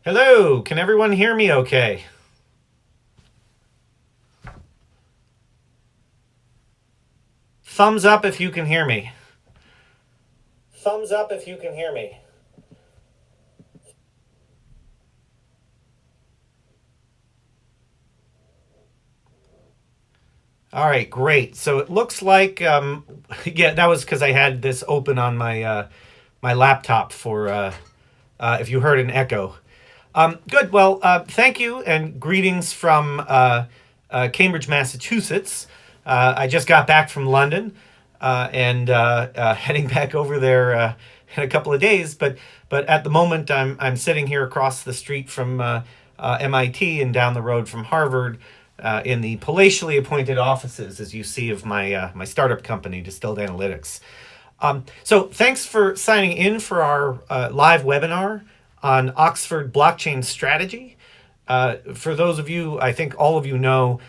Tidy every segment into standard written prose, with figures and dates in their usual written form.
Hello, can everyone hear me okay? Thumbs up if you can hear me. Thumbs up if you can hear me. All right, great. So it looks like, yeah, that was because I had this open on my laptop for if you heard an echo. Good. Well, thank you and greetings from Cambridge, Massachusetts. I just got back from London and heading back over there in a couple of days. But at the moment, I'm sitting here across the street from MIT and down the road from Harvard. In the palatially appointed offices, as you see, of my startup company, Distilled Analytics. So thanks for signing in for our live webinar on Oxford blockchain strategy. For those of you, I think all of you know,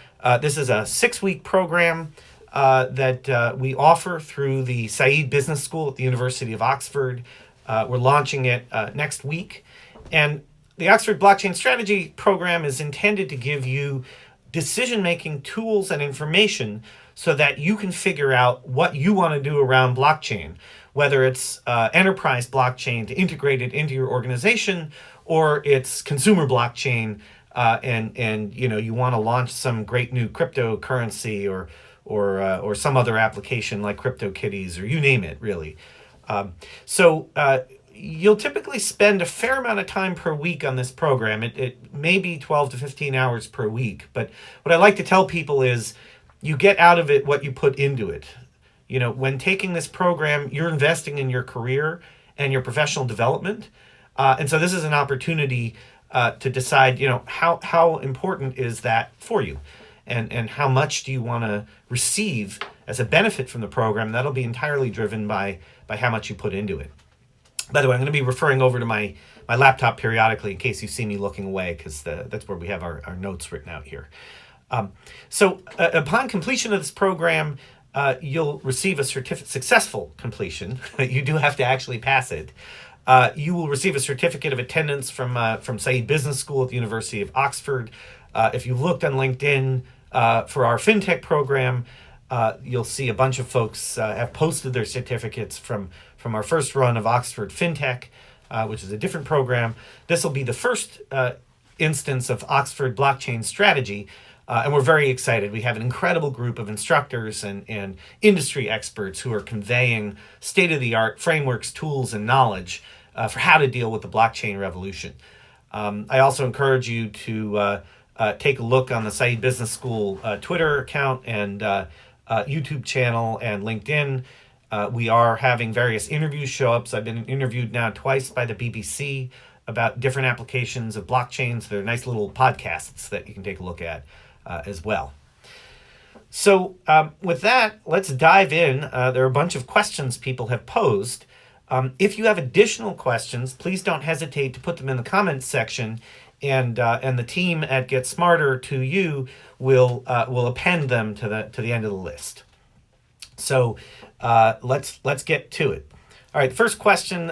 this is a 6-week program that we offer through the Said Business School at the University of Oxford. We're launching it next week. And the Oxford Blockchain Strategy program is intended to give you decision making tools and information so that you can figure out what you want to do around blockchain, whether it's enterprise blockchain to integrate it into your organization, or it's consumer blockchain, and you want to launch some great new cryptocurrency or some other application like CryptoKitties or you name it, really. So you'll typically spend a fair amount of time per week on this program. It may be 12 to 15 hours per week, but what I like to tell people is you get out of it what you put into it. When taking this program, you're investing in your career and your professional development. And so this is an opportunity to decide, how important is that for you? And how much do you want to receive as a benefit from the program? That'll be entirely driven by how much you put into it. By the way, I'm going to be referring over to my laptop periodically in case you see me looking away, because that's where we have our notes written out here. So upon completion of this program, you'll receive a successful completion. You do have to actually pass it. You will receive a certificate of attendance from Said Business School at the University of Oxford. If you looked on LinkedIn for our FinTech program, you'll see a bunch of folks have posted their certificates from our first run of Oxford FinTech, which is a different program. This will be the first instance of Oxford blockchain strategy, and we're very excited. We have an incredible group of instructors and industry experts who are conveying state-of-the-art frameworks, tools, and knowledge for how to deal with the blockchain revolution. I also encourage you to take a look on the Said Business School Twitter account and YouTube channel and LinkedIn. We are having various interviews show up. So I've been interviewed now twice by the BBC about different applications of blockchains. They're nice little podcasts that you can take a look at as well. So with that, let's dive in. There are a bunch of questions people have posed. If you have additional questions, please don't hesitate to put them in the comments section, and the team at Get Smarter to You will append them to the end of the list. So let's get to it. All right, the first question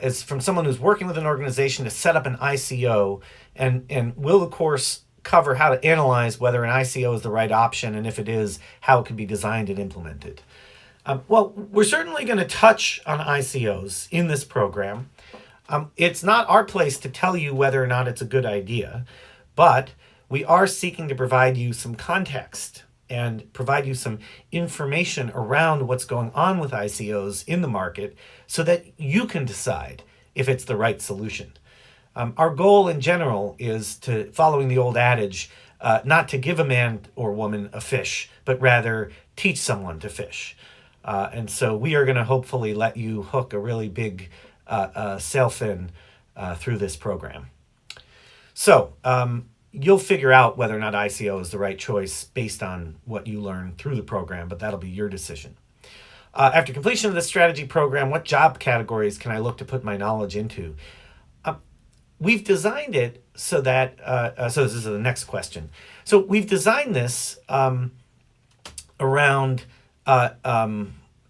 is from someone who's working with an organization to set up an ICO, and will, of course, cover how to analyze whether an ICO is the right option, and if it is, how it can be designed and implemented. Well, we're certainly going to touch on ICOs in this program. It's not our place to tell you whether or not it's a good idea, but we are seeking to provide you some context and provide you some information around what's going on with ICOs in the market so that you can decide if it's the right solution. Our goal in general is to, following the old adage, not to give a man or woman a fish, but rather teach someone to fish. And so we are going to hopefully let you hook a really big sailfin through this program. So you'll figure out whether or not ICO is the right choice based on what you learn through the program, but that'll be your decision. After completion of this strategy program, what job categories can I look to put my knowledge into? We've designed it so that, so this is the next question. So we've designed this around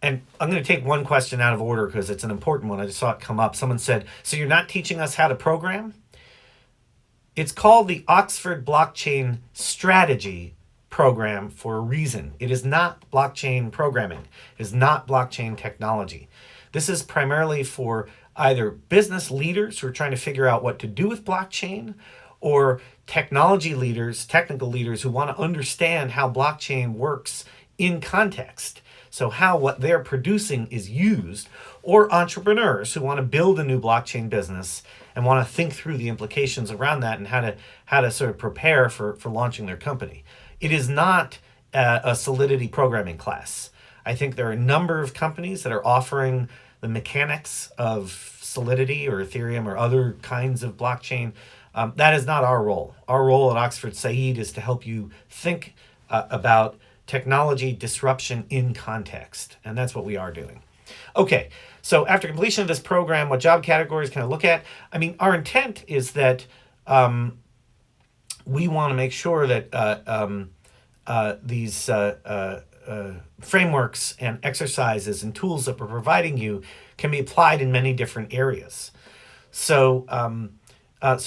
And I'm going to take one question out of order because it's an important one. I just saw it come up. Someone said, "So you're not teaching us how to program?" It's called the Oxford Blockchain Strategy Program for a reason. It is not blockchain programming. It is not blockchain technology. This is primarily for either business leaders who are trying to figure out what to do with blockchain, or technology leaders, technical leaders who want to understand how blockchain works in context. So how what they're producing is used, or entrepreneurs who want to build a new blockchain business and want to think through the implications around that and how to sort of prepare for launching their company. It is not a Solidity programming class. I think there are a number of companies that are offering the mechanics of Solidity or Ethereum or other kinds of blockchain. That is not our role. Our role at Oxford Said is to help you think about technology disruption in context, and that's what we are doing. Okay, so after completion of this program, what job categories can I look at? I mean, our intent is that we want to make sure that these frameworks and exercises and tools that we're providing you can be applied in many different areas. So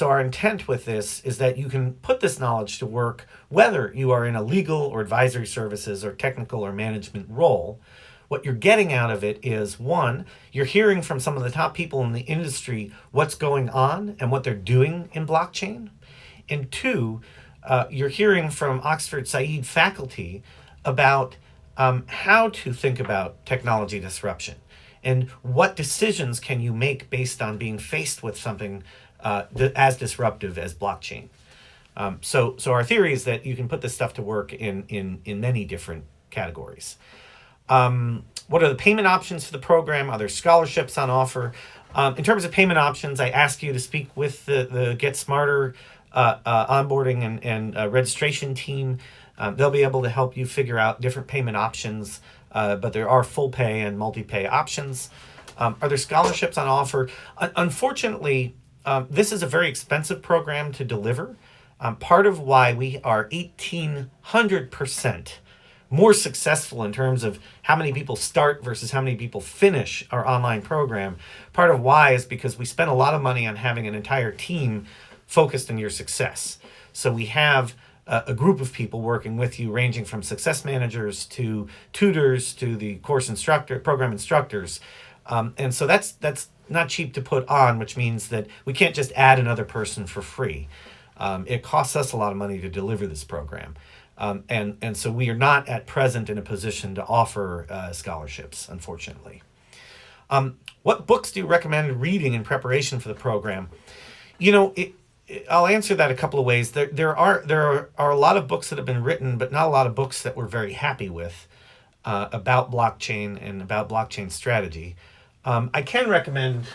our intent with this is that you can put this knowledge to work whether you are in a legal or advisory services or technical or management role. What you're getting out of it is, one, you're hearing from some of the top people in the industry what's going on and what they're doing in blockchain. And two, you're hearing from Oxford Said faculty about how to think about technology disruption and what decisions can you make based on being faced with something as disruptive as blockchain. So our theory is that you can put this stuff to work in many different categories. What are the payment options for the program? Are there scholarships on offer? In terms of payment options, I ask you to speak with the Get Smarter onboarding and registration team. They'll be able to help you figure out different payment options, but there are full pay and multi-pay options. Are there scholarships on offer? Unfortunately, this is a very expensive program to deliver. Part of why we are 1,800% more successful in terms of how many people start versus how many people finish our online program. Part of why is because we spend a lot of money on having an entire team focused on your success. So we have a group of people working with you, ranging from success managers to tutors to the course instructor, program instructors. And so that's not cheap to put on, which means that we can't just add another person for free. It costs us a lot of money to deliver this program. And so we are not at present in a position to offer scholarships, unfortunately. What books do you recommend reading in preparation for the program? You know, I'll answer that a couple of ways. There are a lot of books that have been written, but not a lot of books that we're very happy with about blockchain and about blockchain strategy. I can recommend,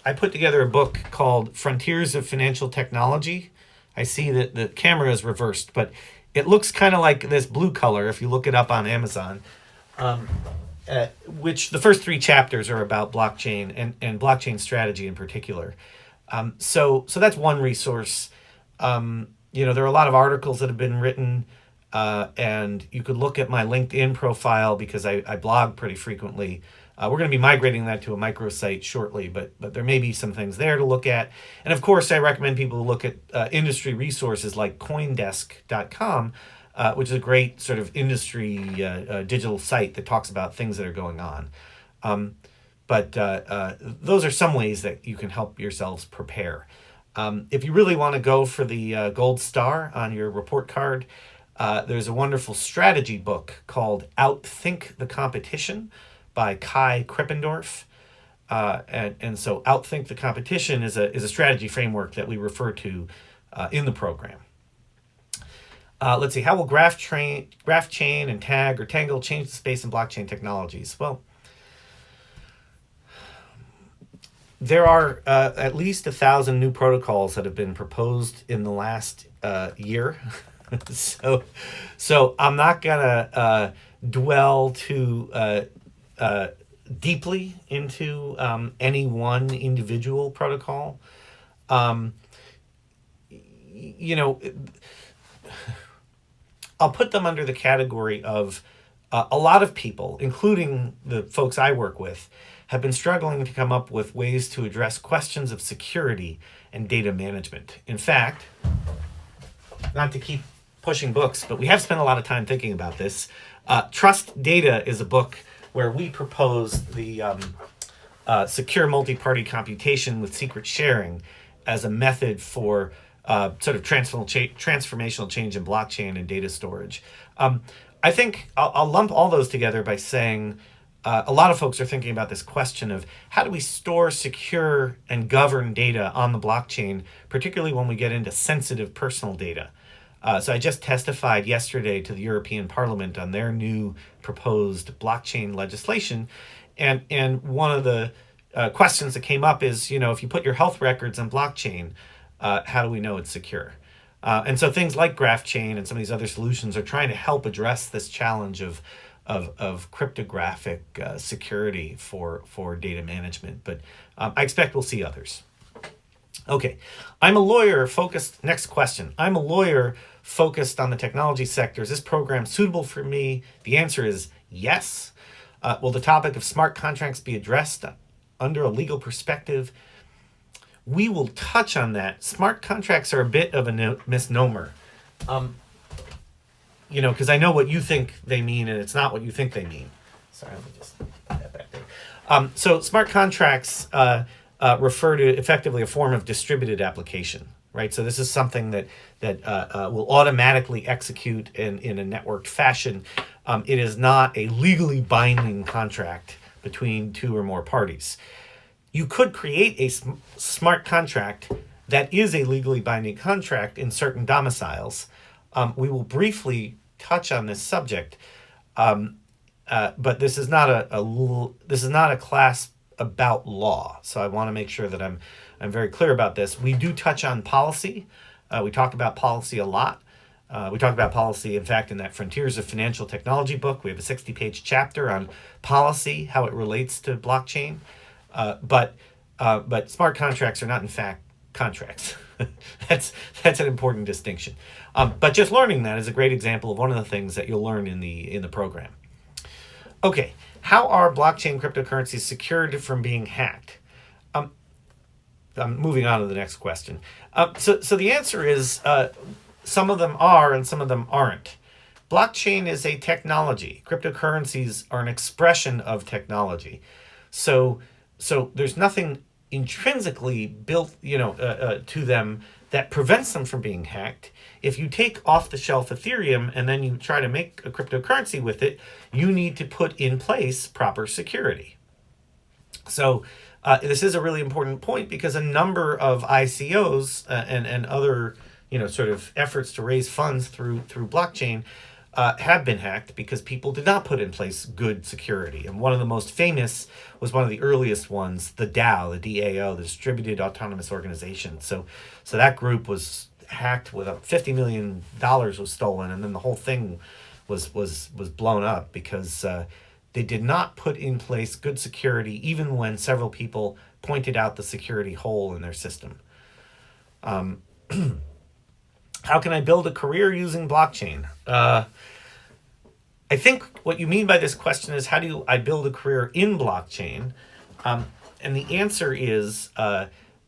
I put together a book called Frontiers of Financial Technology. I see that the camera is reversed, but it looks kind of like this blue color if you look it up on Amazon, which the first 3 chapters are about blockchain and blockchain strategy in particular. So that's one resource. There are a lot of articles that have been written, and you could look at my LinkedIn profile because I blog pretty frequently. We're going to be migrating that to a microsite shortly, but there may be some things there to look at. And of course, I recommend people look at industry resources like Coindesk.com, which is a great sort of industry digital site that talks about things that are going on. But those are some ways that you can help yourselves prepare. If you really want to go for the gold star on your report card, there's a wonderful strategy book called Outthink the Competition by Kai Krippendorf. And so Outthink the Competition is a strategy framework that we refer to in the program. Let's see, how will graph chain and tag or Tangle change the space in blockchain technologies? Well, there are at least 1,000 new protocols that have been proposed in the last year. So I'm not gonna dwell too deeply into any one individual protocol. I'll put them under the category of A lot of people, including the folks I work with, have been struggling to come up with ways to address questions of security and data management. In fact, not to keep pushing books, but we have spent a lot of time thinking about this. Trust Data is a book where we propose the secure multi-party computation with secret sharing as a method for sort of transformational change in blockchain and data storage. I think I'll lump all those together by saying a lot of folks are thinking about this question of how do we store, secure, and govern data on the blockchain, particularly when we get into sensitive personal data. So I just testified yesterday to the European Parliament on their new proposed blockchain legislation. And one of the questions that came up is, if you put your health records on blockchain, how do we know it's secure? And so things like GraphChain and some of these other solutions are trying to help address this challenge of cryptographic security for data management. But I expect we'll see others. Okay, next question. I'm a lawyer focused on the technology sector. Is this program suitable for me? The answer is yes. Will the topic of smart contracts be addressed under a legal perspective? We will touch on that. Smart contracts are a bit of a misnomer. Because I know what you think they mean and it's not what you think they mean. Sorry, let me just put that back there. So smart contracts refer to effectively a form of distributed application, right? So this is something that will automatically execute in a networked fashion. It is not a legally binding contract between two or more parties. You could create a smart contract that is a legally binding contract in certain domiciles. We will briefly touch on this subject, but this is not a class about law. So I want to make sure that I'm very clear about this. We do touch on policy. We talk about policy a lot. We talk about policy, in fact, in that Frontiers of Financial Technology book. We have a 60-page chapter on policy, how it relates to blockchain. But smart contracts are not, in fact, contracts. That's an important distinction. But just learning that is a great example of one of the things that you'll learn in the program. Okay, how are blockchain cryptocurrencies secured from being hacked? I'm moving on to the next question. So the answer is some of them are and some of them aren't. Blockchain is a technology. Cryptocurrencies are an expression of technology. So there's nothing intrinsically built, to them that prevents them from being hacked. If you take off-the-shelf Ethereum and then you try to make a cryptocurrency with it, you need to put in place proper security. So this is a really important point because a number of ICOs and other, sort of efforts to raise funds through blockchain have been hacked because people did not put in place good security. And one of the most famous was one of the earliest ones, the DAO, the DAO, the Distributed Autonomous Organization. So that group was hacked with $50 million was stolen, and then the whole thing was blown up because they did not put in place good security, even when several people pointed out the security hole in their system. How can I build a career using blockchain? I think what you mean by this question is how do I build a career in blockchain? And the answer is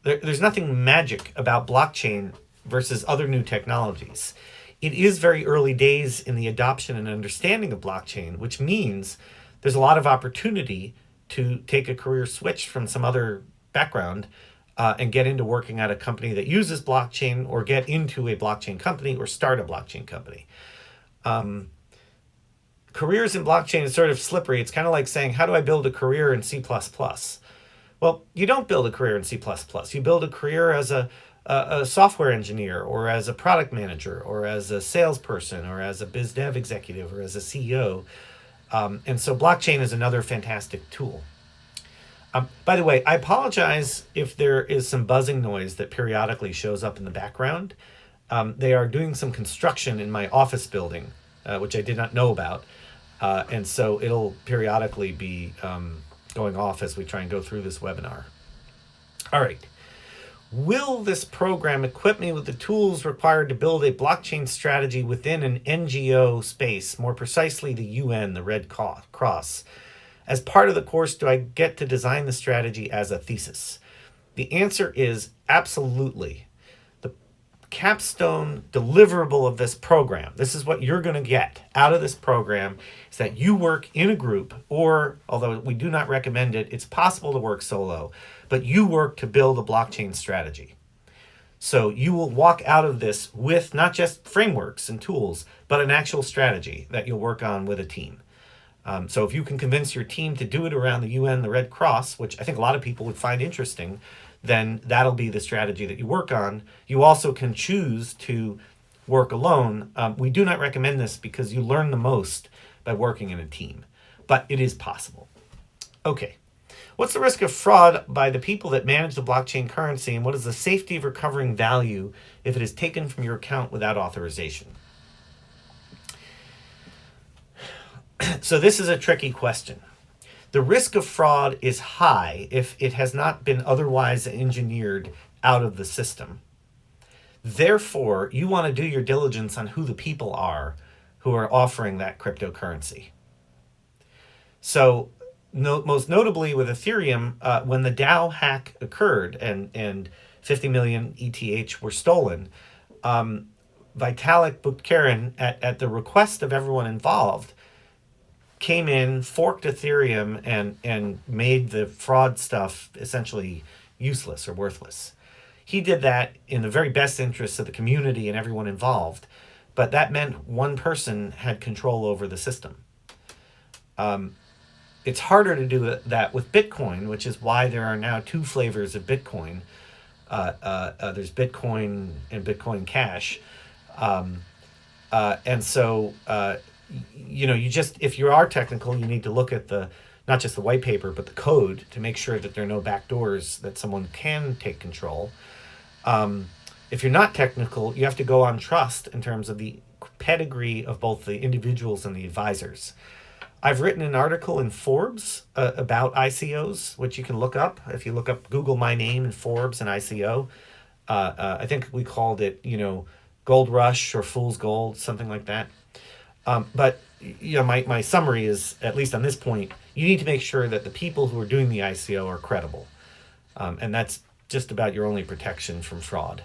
there's nothing magic about blockchain versus other new technologies. It is very early days in the adoption and understanding of blockchain, which means there's a lot of opportunity to take a career switch from some other background and get into working at a company that uses blockchain, or get into a blockchain company, or start a blockchain company. Careers in blockchain is sort of slippery. It's kind of like saying, how do I build a career in C++? Well, you don't build a career in C++. You build a career as a software engineer, or as a product manager, or as a salesperson, or as a biz dev executive, or as a CEO. And so blockchain is another fantastic tool. By the way, I apologize if there is some buzzing noise that periodically shows up in the background. They are doing some construction in my office building, which I did not know about. And so it'll periodically be going off as we try and go through this webinar. All right. Will this program equip me with the tools required to build a blockchain strategy within an NGO space, more precisely the UN, the Red Cross? As part of the course, do I get to design the strategy as a thesis? The answer is absolutely. The capstone deliverable of this program, this is what you're going to get out of this program, is that you work in a group, or, although we do not recommend it, it's possible to work solo, but you work to build a blockchain strategy. So you will walk out of this with not just frameworks and tools, but an actual strategy that you'll work on with a team. So if you can convince your team to do it around the UN, the Red Cross, which I think a lot of people would find interesting, then that'll be the strategy that you work on. You also can choose to work alone. We do not recommend this because you learn the most by working in a team, but it is possible. Okay. What's the risk of fraud by the people that manage the blockchain currency, and what is the safety of recovering value if it is taken from your account without authorization? So this is a tricky question. The risk of fraud is high if it has not been otherwise engineered out of the system. Therefore, you want to do your diligence on who the people are who are offering that cryptocurrency. So most notably with Ethereum, when the DAO hack occurred and 50 million ETH were stolen, Vitalik Buterin, at the request of everyone involved, came in, forked Ethereum, and made the fraud stuff essentially useless or worthless. He did that in the very best interests of the community and everyone involved, but that meant one person had control over the system. It's harder to do that with Bitcoin, which is why there are now two flavors of Bitcoin. There's Bitcoin and Bitcoin Cash. And so, you just, if you are technical, you need to look at not just the white paper, but the code to make sure that there are no backdoors that someone can take control. If you're not technical, you have to go on trust in terms of the pedigree of both the individuals and the advisors. I've written an article in Forbes about ICOs, which you can look up. If you look up, Google my name in Forbes and ICO, I think we called it, Gold Rush or Fool's Gold, something like that. But my summary is, at least on this point, you need to make sure that the people who are doing the ICO are credible. And that's just about your only protection from fraud.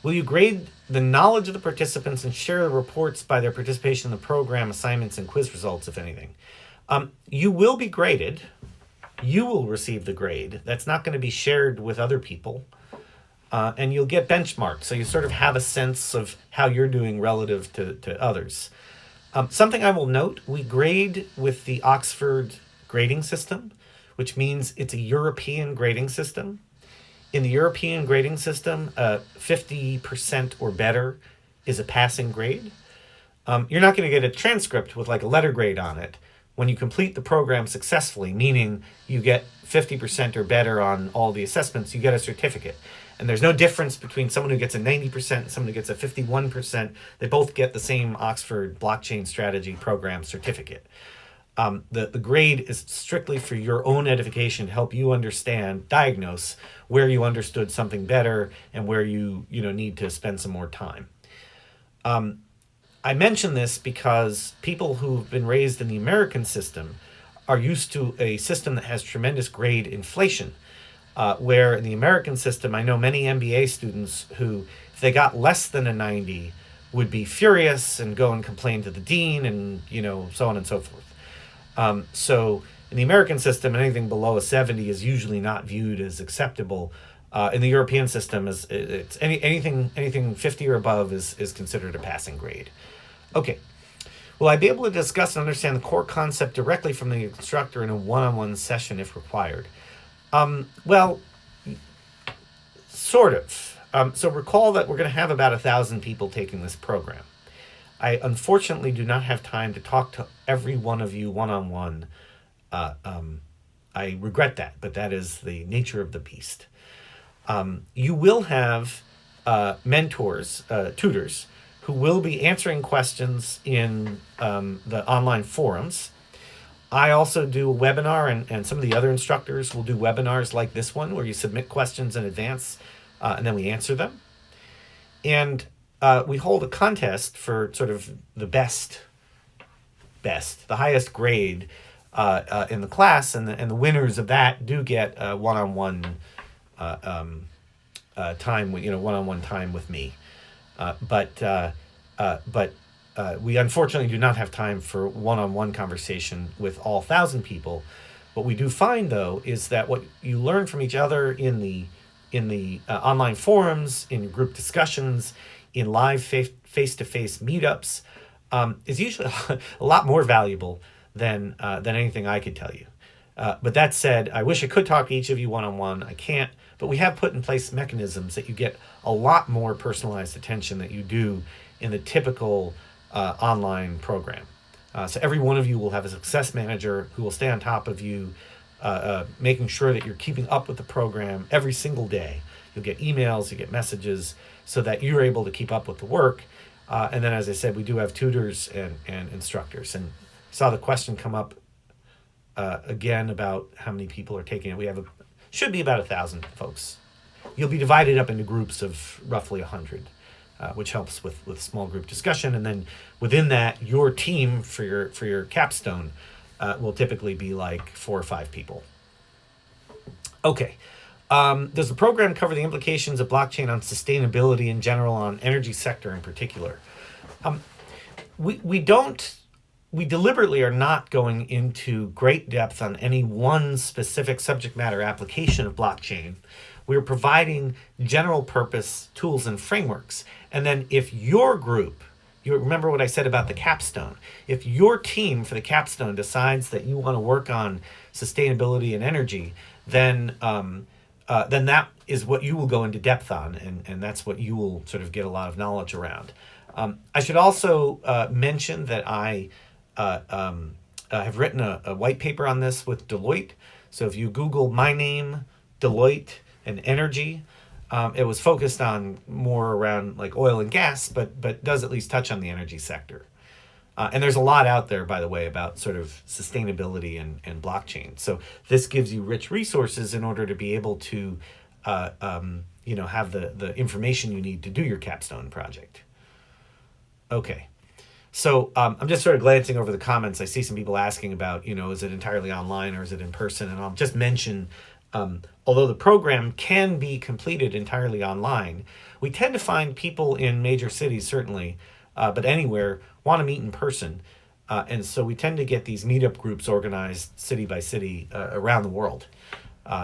Will you grade the knowledge of the participants and share the reports by their participation in the program, assignments, and quiz results, if anything? You will be graded. You will receive the grade. That's not going to be shared with other people. And you'll get benchmarked, so you sort of have a sense of how you're doing relative to others. Something I will note, we grade with the Oxford grading system, which means it's a European grading system. In the European grading system, 50% or better is a passing grade. You're not going to get a transcript with like a letter grade on it. When you complete the program successfully, meaning you get 50% or better on all the assessments, you get a certificate. And there's no difference between someone who gets a 90% and someone who gets a 51%. They both get the same Oxford Blockchain Strategy Program certificate. The grade is strictly for your own edification to help you understand, diagnose where you understood something better and where you need to spend some more time. I mention this because people who've been raised in the American system are used to a system that has tremendous grade inflation. Where in the American system, I know many MBA students who, if they got less than a 90, would be furious and go and complain to the dean and, so on and so forth. So in the American system, anything below a 70 is usually not viewed as acceptable. In the European system, it's anything 50 or above is considered a passing grade. Okay. Will I be able to discuss and understand the core concept directly from the instructor in a one-on-one session if required? Well, sort of. So recall that we're going to have about 1,000 people taking this program. I unfortunately do not have time to talk to every one of you one-on-one. I regret that, but that is the nature of the beast. You will have mentors, tutors, who will be answering questions in the online forums. I also do a webinar, and some of the other instructors will do webinars like this one where you submit questions in advance and then we answer them. And we hold a contest for sort of the best, the highest grade in the class, and the winners of that do get one-on-one time, one-on-one time with me. But we unfortunately do not have time for one-on-one conversation with all 1,000 people. What we do find, though, is that what you learn from each other in the online forums, in group discussions, in live face-to-face meetups, is usually a lot more valuable than anything I could tell you. But that said, I wish I could talk to each of you one-on-one. I can't, but we have put in place mechanisms that you get a lot more personalized attention that you do in the typical online program. So every one of you will have a success manager who will stay on top of you, making sure that you're keeping up with the program every single day. You'll get emails, you get messages, so that you're able to keep up with the work. And then, as I said, we do have tutors and instructors. And saw the question come up again about how many people are taking it. We have should be about 1,000 folks. You'll be divided up into groups of roughly 100. Which helps with small group discussion, and then within that, your team for your capstone will typically be like 4 or 5 people. Okay, does the program cover the implications of blockchain on sustainability in general, on energy sector in particular? We deliberately are not going into great depth on any one specific subject matter application of blockchain. We're providing general purpose tools and frameworks. And then if your group, you remember what I said about the capstone, if your team for the capstone decides that you want to work on sustainability and energy, then that is what you will go into depth on, and that's what you will sort of get a lot of knowledge around. I should also mention that I have written a white paper on this with Deloitte. So if you Google my name, Deloitte, and energy, it was focused on more around like oil and gas, but does at least touch on the energy sector. And there's a lot out there, by the way, about sort of sustainability and blockchain. So this gives you rich resources in order to be able to have the information you need to do your capstone project. Okay. So I'm just sort of glancing over the comments. I see some people asking about, is it entirely online or is it in person? And I'll just mention, although the program can be completed entirely online, we tend to find people in major cities, certainly, but anywhere, want to meet in person. And so we tend to get these meetup groups organized city by city around the world.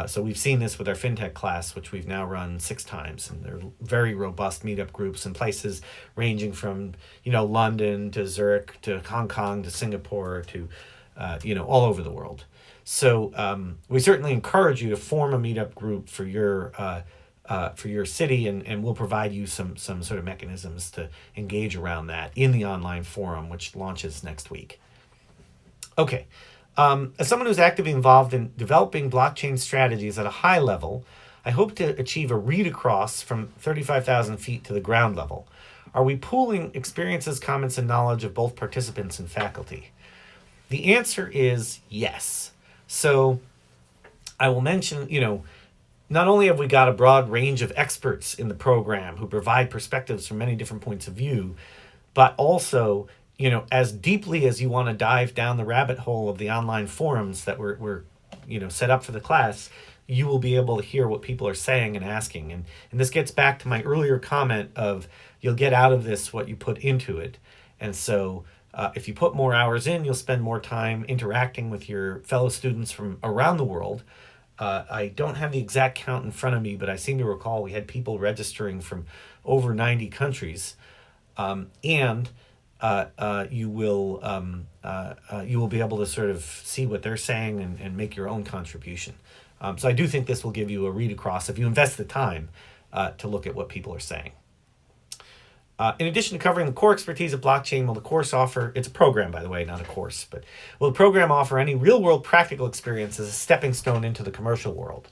So we've seen this with our fintech class, which we've now run 6 times, and they're very robust meetup groups in places ranging from, London to Zurich to Hong Kong to Singapore to, all over the world. So we certainly encourage you to form a meetup group for your city, and we'll provide you some sort of mechanisms to engage around that in the online forum, which launches next week. Okay. As someone who's actively involved in developing blockchain strategies at a high level, I hope to achieve a read across from 35,000 feet to the ground level. Are we pooling experiences, comments, and knowledge of both participants and faculty? The answer is yes. So I will mention, not only have we got a broad range of experts in the program who provide perspectives from many different points of view, but also, as deeply as you want to dive down the rabbit hole of the online forums that we're set up for the class, you will be able to hear what people are saying and asking. And this gets back to my earlier comment of you'll get out of this what you put into it. And so if you put more hours in, you'll spend more time interacting with your fellow students from around the world. I don't have the exact count in front of me, but I seem to recall we had people registering from over 90 countries. And you will be able to sort of see what they're saying and make your own contribution. So I do think this will give you a read across if you invest the time to look at what people are saying. In addition to covering the core expertise of blockchain, will the course offer, it's a program, by the way, not a course, but will the program offer any real-world practical experience as a stepping stone into the commercial world?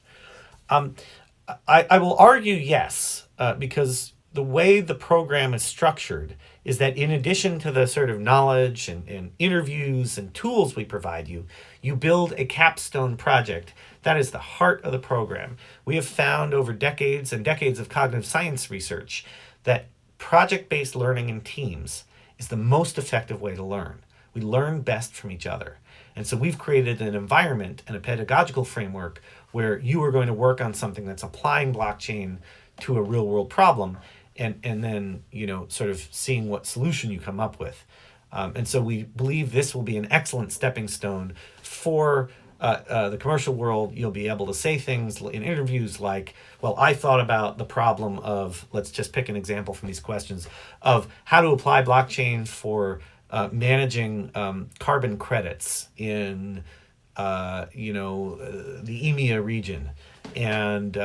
I will argue yes, because the way the program is structured is that in addition to the sort of knowledge and interviews and tools we provide you, you build a capstone project. That is the heart of the program. We have found over decades and decades of cognitive science research that project-based learning in teams is the most effective way to learn. We learn best from each other. And so we've created an environment and a pedagogical framework where you are going to work on something that's applying blockchain to a real world problem, and then, sort of seeing what solution you come up with. And so we believe this will be an excellent stepping stone for the commercial world. You'll be able to say things in interviews like, well, I thought about the problem of, let's just pick an example from these questions, of how to apply blockchain for managing carbon credits in the EMEA region, and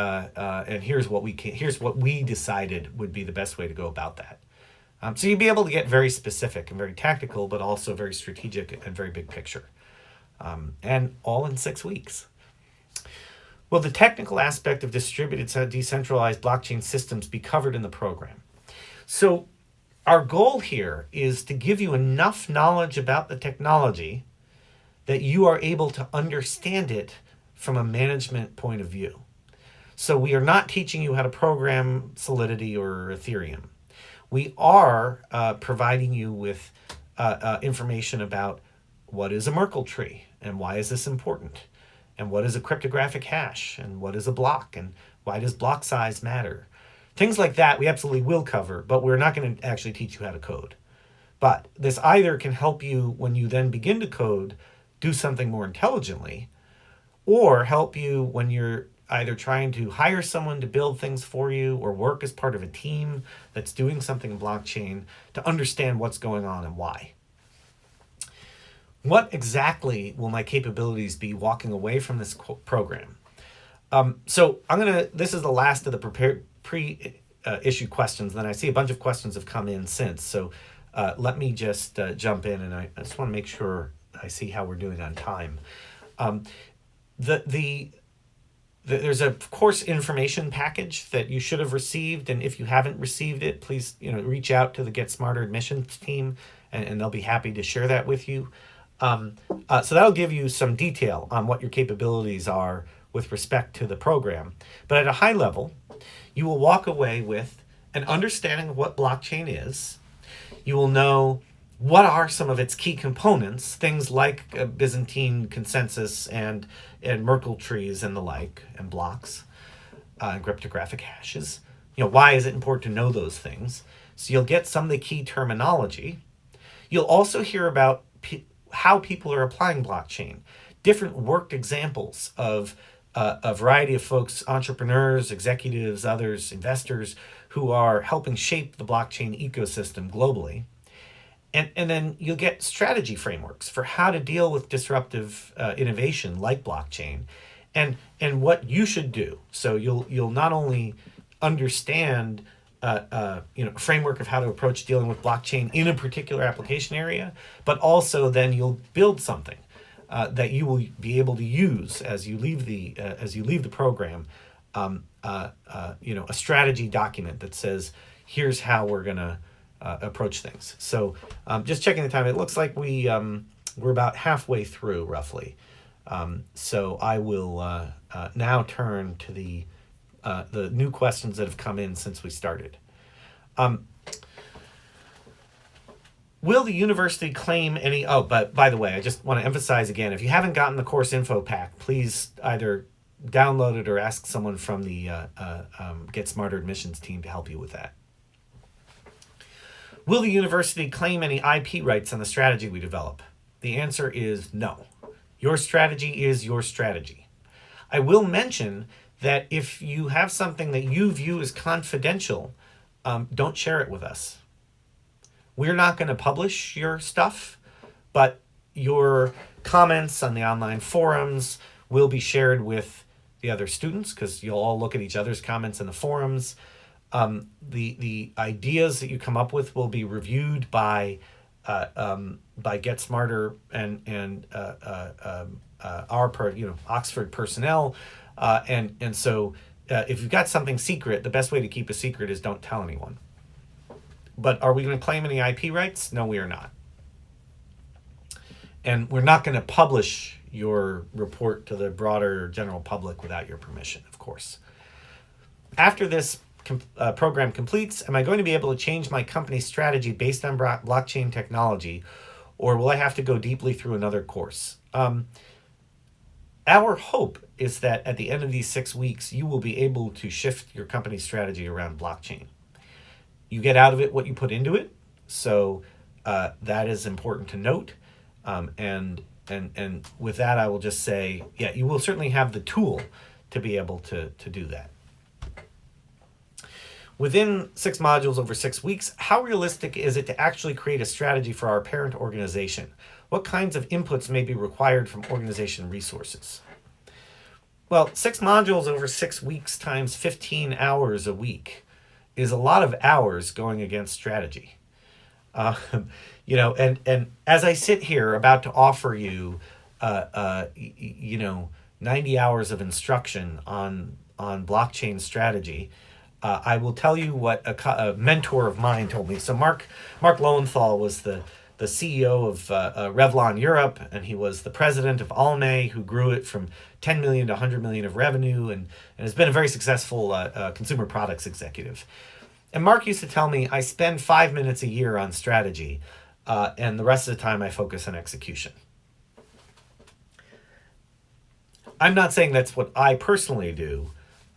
here's what we decided would be the best way to go about that. So you'd be able to get very specific and very tactical, but also very strategic and very big picture, and all in 6 weeks. Will the technical aspect of distributed decentralized blockchain systems be covered in the program? So our goal here is to give you enough knowledge about the technology that you are able to understand it from a management point of view. So we are not teaching you how to program Solidity or Ethereum. We are providing you with information about what is a Merkle tree and why is this important, and what is a cryptographic hash, and what is a block, and why does block size matter. Things like that we absolutely will cover, but we're not going to actually teach you how to code. But this either can help you when you then begin to code, do something more intelligently, or help you when you're either trying to hire someone to build things for you or work as part of a team that's doing something in blockchain to understand what's going on and why. What exactly will my capabilities be walking away from this program? So this is the last of the pre-issue questions. Then I see a bunch of questions have come in since. So let me just jump in, and I just want to make sure I see how we're doing on time. There's a course information package that you should have received, and if you haven't received it, please reach out to the Get Smarter admissions team, and they'll be happy to share that with you. So that'll give you some detail on what your capabilities are with respect to the program. But at a high level, you will walk away with an understanding of what blockchain is. You will know what are some of its key components, things like Byzantine consensus and Merkle trees and the like, and blocks, and cryptographic hashes. Why is it important to know those things? So you'll get some of the key terminology. You'll also hear about how people are applying blockchain, different worked examples of a variety of folks, entrepreneurs, executives, others, investors, who are helping shape the blockchain ecosystem globally. And then you'll get strategy frameworks for how to deal with disruptive innovation like blockchain, and what you should do. So you'll not only understand a framework of how to approach dealing with blockchain in a particular application area, but also then you'll build something that you will be able to use as you leave the program. A strategy document that says, here's how we're gonna approach things. So just checking the time, it looks like we're about halfway through roughly. So I will now turn to the new questions that have come in since we started. Will the university claim any... Oh, but by the way, I just want to emphasize again, if you haven't gotten the course info pack, please either download it or ask someone from the Get Smarter admissions team to help you with that. Will the university claim any IP rights on the strategy we develop? The answer is no. Your strategy is your strategy. I will mention that if you have something that you view as confidential, don't share it with us. We're not going to publish your stuff, but your comments on the online forums will be shared with the other students, because you'll all look at each other's comments in the forums. The ideas that you come up with will be reviewed by Get Smarter and our Oxford personnel, and so if you've got something secret, the best way to keep a secret is don't tell anyone. But are we going to claim any IP rights? No, we are not. And we're not going to publish your report to the broader general public without your permission, of course. After this program completes, am I going to be able to change my company's strategy based on blockchain technology, or will I have to go deeply through another course? Our hope is that at the end of these 6 weeks, you will be able to shift your company's strategy around blockchain. You get out of it what you put into it, so that is important to note. And with that, I will just say, yeah, you will certainly have the tool to be able to do that. Within 6 modules over 6 weeks, how realistic is it to actually create a strategy for our parent organization? What kinds of inputs may be required from organization resources? Well, 6 modules over 6 weeks times 15 hours a week is a lot of hours going against strategy. And as I sit here about to offer you, 90 hours of instruction on blockchain strategy, I will tell you what a mentor of mine told me. So Mark Lowenthal was the CEO of Revlon Europe, and he was the president of Almay, who grew it from 10 million to 100 million of revenue, and has been a very successful consumer products executive. And Mark used to tell me, I spend 5 minutes a year on strategy, and the rest of the time I focus on execution. I'm not saying that's what I personally do,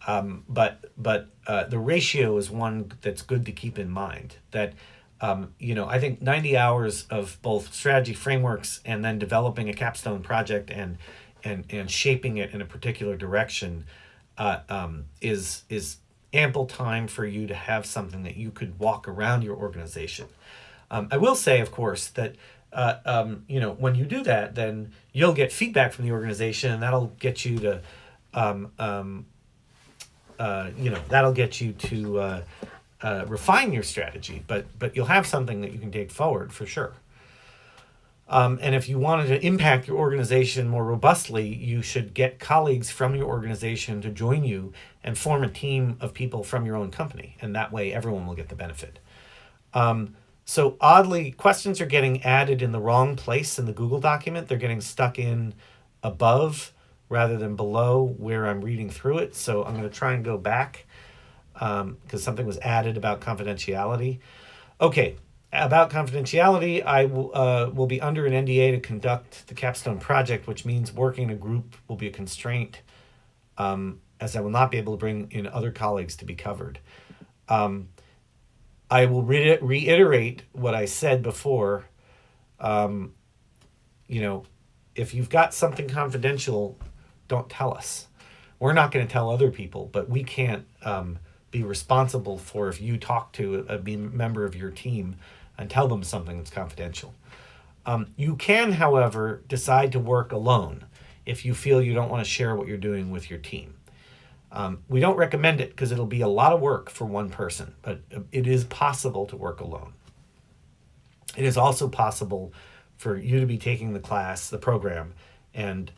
but the ratio is one that's good to keep in mind. That I think 90 hours of both strategy frameworks and then developing a capstone project and shaping it in a particular direction is ample time for you to have something that you could walk around your organization. I will say, of course, that when you do that, then you'll get feedback from the organization, and that'll get you to refine your strategy, but you'll have something that you can take forward for sure. And if you wanted to impact your organization more robustly, you should get colleagues from your organization to join you and form a team of people from your own company. And that way everyone will get the benefit. So oddly, questions are getting added in the wrong place in the Google document. They're getting stuck in above rather than below where I'm reading through it. So I'm going to try and go back because something was added about confidentiality. Okay, about confidentiality, I will be under an NDA to conduct the capstone project, which means working in a group will be a constraint, as I will not be able to bring in other colleagues to be covered. I will reiterate what I said before. If you've got something confidential, don't tell us. We're not going to tell other people, but we can't be responsible for if you talk to a member of your team and tell them something that's confidential. You can, however, decide to work alone if you feel you don't want to share what you're doing with your team. We don't recommend it because it'll be a lot of work for one person, but it is possible to work alone. It is also possible for you to be taking the program, and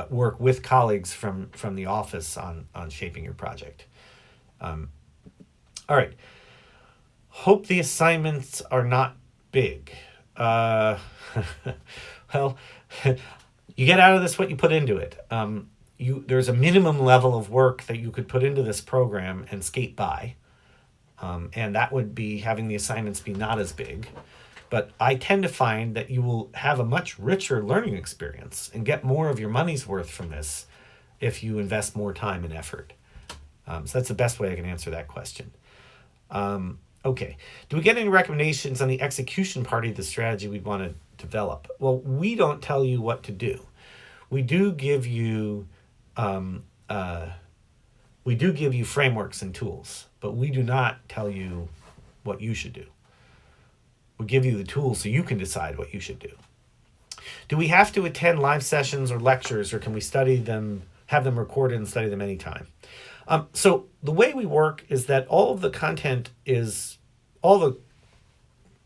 work with colleagues from the office on shaping your project. All right. Hope the assignments are not big. Well, you get out of this what you put into it. There's a minimum level of work that you could put into this program and skate by. And that would be having the assignments be not as big. But I tend to find that you will have a much richer learning experience and get more of your money's worth from this if you invest more time and effort. So that's the best way I can answer that question. Okay. Do we get any recommendations on the execution part of the strategy we want to develop? Well, we don't tell you what to do. We do give you frameworks and tools, but we do not tell you what you should do. We give you the tools so you can decide what you should do. Do we have to attend live sessions or lectures, or can we study them, have them recorded and study them anytime? So the way we work is that all the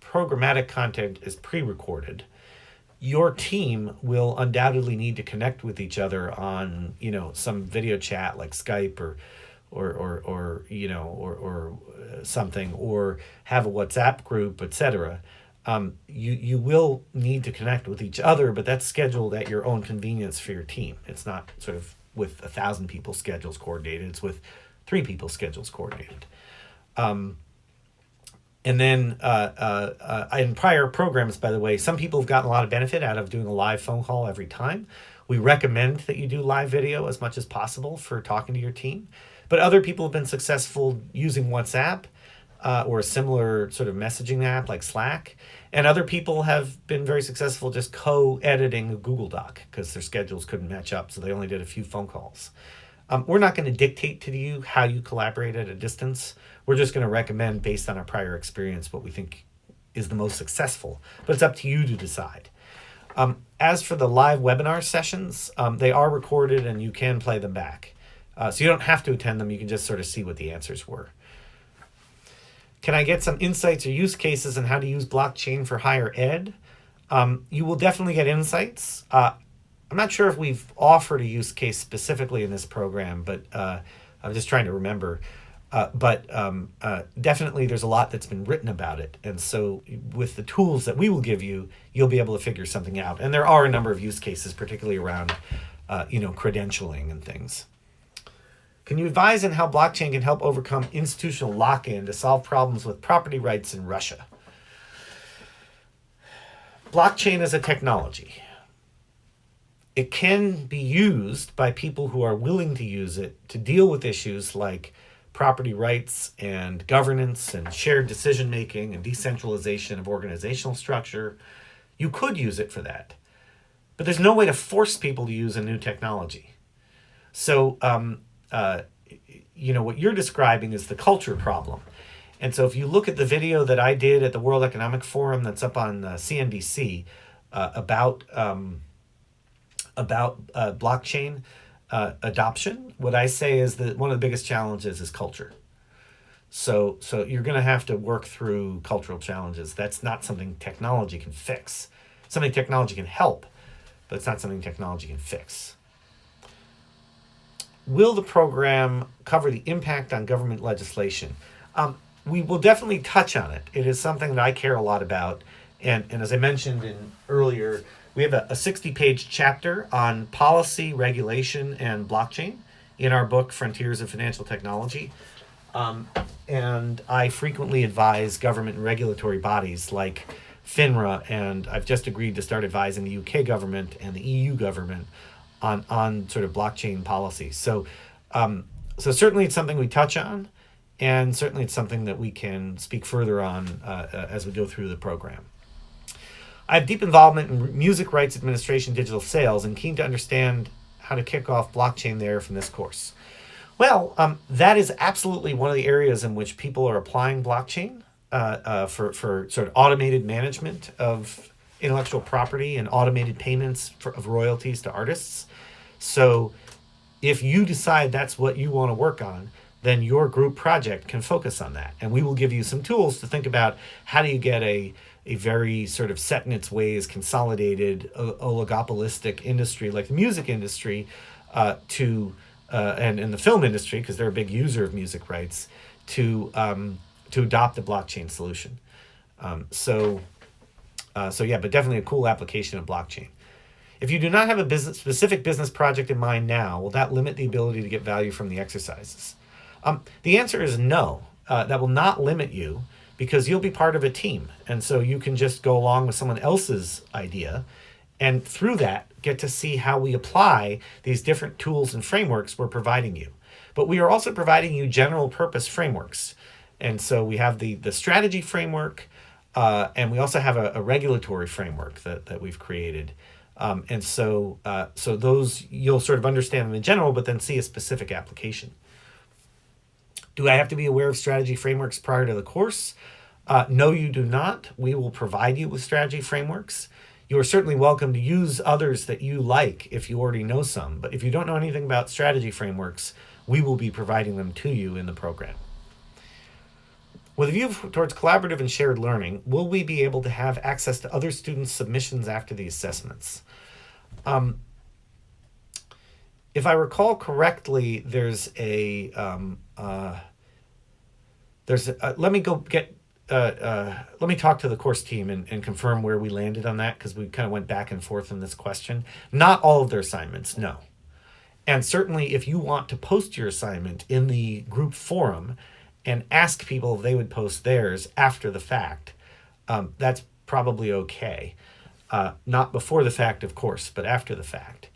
programmatic content is pre-recorded. Your team will undoubtedly need to connect with each other on, some video chat like Skype or something, or have a WhatsApp group, etc. You will need to connect with each other, but that's scheduled at your own convenience for your team. It's not sort of with 1,000 people's schedules coordinated. It's with 3 people's schedules coordinated. And then in prior programs, by the way, some people have gotten a lot of benefit out of doing a live phone call every time. We recommend that you do live video as much as possible for talking to your team. But other people have been successful using WhatsApp or a similar sort of messaging app like Slack. And other people have been very successful just co-editing a Google Doc because their schedules couldn't match up, so they only did a few phone calls. We're not going to dictate to you how you collaborate at a distance. We're just going to recommend, based on our prior experience, what we think is the most successful. But it's up to you to decide. As for the live webinar sessions, they are recorded and you can play them back. So you don't have to attend them. You can just sort of see what the answers were. Can I get some insights or use cases on how to use blockchain for higher ed? You will definitely get insights. I'm not sure if we've offered a use case specifically in this program, but I'm just trying to remember. But definitely there's a lot that's been written about it. And so with the tools that we will give you, you'll be able to figure something out. And there are a number of use cases, particularly around credentialing and things. Can you advise on how blockchain can help overcome institutional lock-in to solve problems with property rights in Russia? Blockchain is a technology. It can be used by people who are willing to use it to deal with issues like property rights and governance and shared decision-making and decentralization of organizational structure. You could use it for that. But there's no way to force people to use a new technology. So, what you're describing is the culture problem. And so if you look at the video that I did at the World Economic Forum that's up on CNBC about blockchain adoption, what I say is that one of the biggest challenges is culture. So you're going to have to work through cultural challenges. That's not something technology can fix. Something technology can help, but it's not something technology can fix. Will the program cover the impact on government legislation? We will definitely touch on it. It is something that I care a lot about. And as I mentioned earlier, we have a 60-page chapter on policy, regulation, and blockchain in our book, Frontiers of Financial Technology. And I frequently advise government and regulatory bodies like FINRA, and I've just agreed to start advising the UK government and the EU government on sort of blockchain policy. So certainly it's something we touch on, and certainly it's something that we can speak further on as we go through the program. I have deep involvement in music rights administration, digital sales, and keen to understand how to kick off blockchain there from this course. Well, that is absolutely one of the areas in which people are applying blockchain for sort of automated management of intellectual property and automated payments of royalties to artists. So if you decide that's what you want to work on, then your group project can focus on that. And we will give you some tools to think about how do you get a very sort of set in its ways, consolidated, oligopolistic industry like the music industry and the film industry, because they're a big user of music rights, to adopt the blockchain solution. But definitely a cool application of blockchain. If you do not have a specific business project in mind now, will that limit the ability to get value from the exercises? The answer is no. That will not limit you, because you'll be part of a team. And so you can just go along with someone else's idea, and through that, get to see how we apply these different tools and frameworks we're providing you. But we are also providing you general purpose frameworks. And so we have the strategy framework, and we also have a regulatory framework that we've created. So those, you'll sort of understand them in general, but then see a specific application. Do I have to be aware of strategy frameworks prior to the course? No, you do not. We will provide you with strategy frameworks. You are certainly welcome to use others that you like if you already know some. But if you don't know anything about strategy frameworks, we will be providing them to you in the program. With a view towards collaborative and shared learning, will we be able to have access to other students' submissions after the assessments? If I recall correctly, let me go get let me talk to the course team and confirm where we landed on that, because we kind of went back and forth on this question. Not all of their assignments, no. And certainly, if you want to post your assignment in the group forum and ask people if they would post theirs after the fact, that's probably okay. Not before the fact, of course, but after the fact.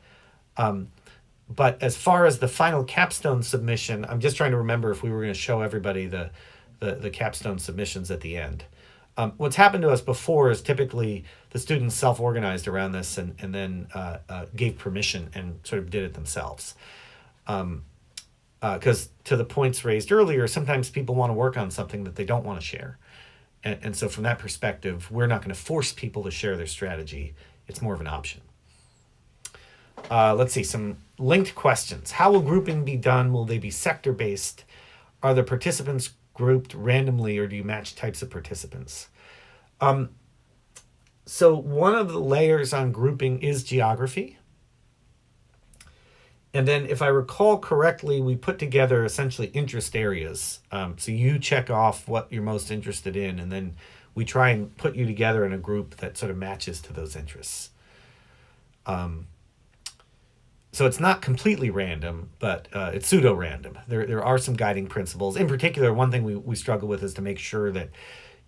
But as far as the final capstone submission, I'm just trying to remember if we were going to show everybody the capstone submissions at the end. What's happened to us before is typically the students self-organized around this and then gave permission and sort of did it themselves. Because to the points raised earlier, sometimes people want to work on something that they don't want to share. And so from that perspective, we're not going to force people to share their strategy. It's more of an option. Let's see, some linked questions. How will grouping be done? Will they be sector-based? Are the participants grouped randomly, or do you match types of participants? So one of the layers on grouping is geography. And then if I recall correctly, we put together essentially interest areas. So you check off what you're most interested in, and then we try and put you together in a group that sort of matches to those interests. So it's not completely random, but it's pseudo-random. There are some guiding principles. In particular, one thing we struggle with is to make sure that